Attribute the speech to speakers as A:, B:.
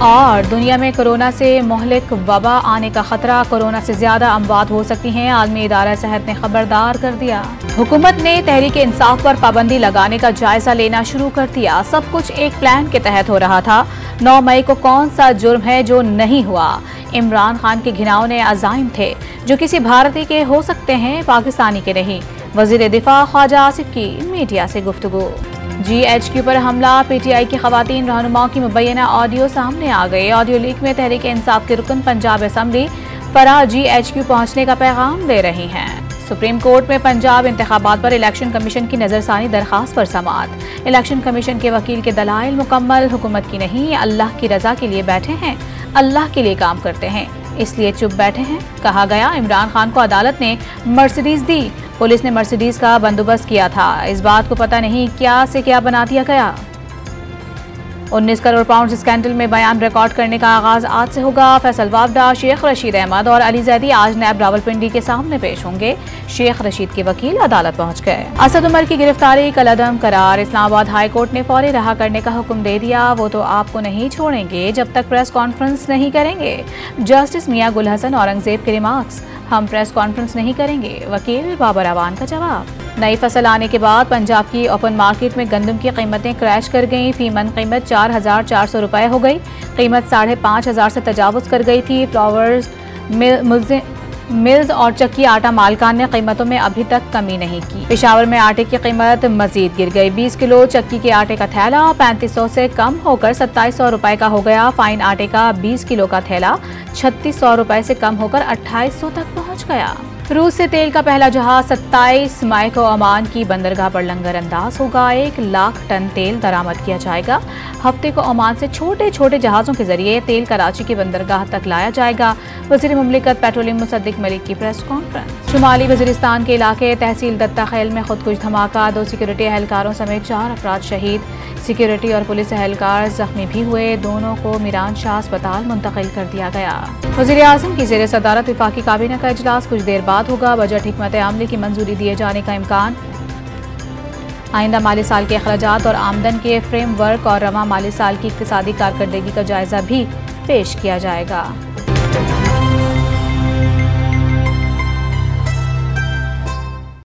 A: और दुनिया में कोरोना से मोहलिक वबा आने का खतरा, कोरोना से ज्यादा अमवात हो सकती हैं, आलमी इदारा सेहत ने खबरदार कर दिया। हुकूमत ने तहरीक इंसाफ पर पाबंदी लगाने का जायजा लेना शुरू कर दिया। सब कुछ एक प्लान के तहत हो रहा था। 9 मई को कौन सा जुर्म है जो नहीं हुआ? इमरान खान के घिनौने अज़ाइम थे जो किसी भारतीय के हो सकते हैं, पाकिस्तानी के नहीं। वज़ीर दिफा ख्वाजा आसिफ की मीडिया से गुफ्तगू। GHQ पर हमला, PTI की खवातीन रहनुमाओं की मुबैना ऑडियो सामने आ गई। ऑडियो लीक में तहरीक इंसाफ के रुकन पंजाब असम्बली फराह GHQ पहुंचने का पैगाम दे रही हैं। सुप्रीम कोर्ट में पंजाब इंतखाबात पर इलेक्शन कमीशन की नजरसानी दरखास्त पर समाअत। इलेक्शन कमीशन के वकील के दलाइल मुकम्मल, हुकूमत की नहीं, अल्लाह की रजा के लिए बैठे हैं, अल्लाह के लिए काम करते हैं, इसलिए चुप बैठे हैं। कहा गया इमरान खान को अदालत ने मर्सिडीज दी, पुलिस ने मर्सिडीज का बंदोबस्त किया था, इस बात को पता नहीं क्या से क्या बना दिया गया। 19 करोड़ पाउंड स्कैंडल में बयान रिकॉर्ड करने का आगाज आज से होगा। फैसल वावडा, शेख रशीद अहमद और अली जैदी आज नैब रावलपिंडी के सामने पेश होंगे। शेख रशीद के वकील अदालत पहुंच गए। असद उमर की गिरफ्तारी कलअदम करार, इस्लामाबाद हाई कोर्ट ने फौरी रहा करने का हुक्म दे दिया। वो तो आपको नहीं छोड़ेंगे जब तक प्रेस कॉन्फ्रेंस नहीं करेंगे। जस्टिस मियां गुल हसन औरंगजेब के रिमार्क्स, हम प्रेस कॉन्फ्रेंस नहीं करेंगे, वकील बाबर अवान का जवाब। नई फसल आने के बाद पंजाब की ओपन मार्केट में गंदम की कीमतें क्रैश कर गईं। फीमन कीमत 4,400 रुपए हो गई, कीमत 5,500 से तजावुज कर गई थी। फ्लावर्स मिल्स और चक्की आटा मालकान ने कीमतों में अभी तक कमी नहीं की। पेशावर में आटे की कीमत मजीद गिर गई। 20 किलो चक्की के आटे का थैला 3500 से कम होकर 2700 रुपए का हो गया। फाइन आटे का 20 किलो का थैला 3600 रुपए से कम होकर 2800 तक पहुंच गया। रूस से तेल का पहला जहाज 27 मई को ओमान की बंदरगाह पर लंगर अंदाज होगा। 1 लाख टन तेल बरामद किया जाएगा। हफ्ते को ओमान से छोटे छोटे जहाजों के जरिए तेल कराची की बंदरगाह तक लाया जाएगा। वज़ीर मुमलिकत पेट्रोलियम मुसद्दिक मलिक की प्रेस कॉन्फ्रेंस। शुमाली वज़ीरिस्तान के इलाके तहसील दत्ता खेल में खुदकुश धमाका, 2 सिक्योरिटी एहलकारों समेत 4 अफराद शहीद। सिक्योरिटी और पुलिस एहलकार जख्मी भी हुए। दोनों को मीरान शाह अस्पताल मुंतकिल कर दिया गया। वज़ीर आज़म की ज़ेर सदारत वफाकी काबीना का इजलास कुछ देर बाद होगा। बजट हिकमत अमली की मंजूरी दिए जाने का इम्कान। आइंदा माली साल के अखराजात और आमदन के फ्रेमवर्क और रवां माली साल की इक्तिसादी कारकर्दगी का जायजा भी पेश किया जाएगा।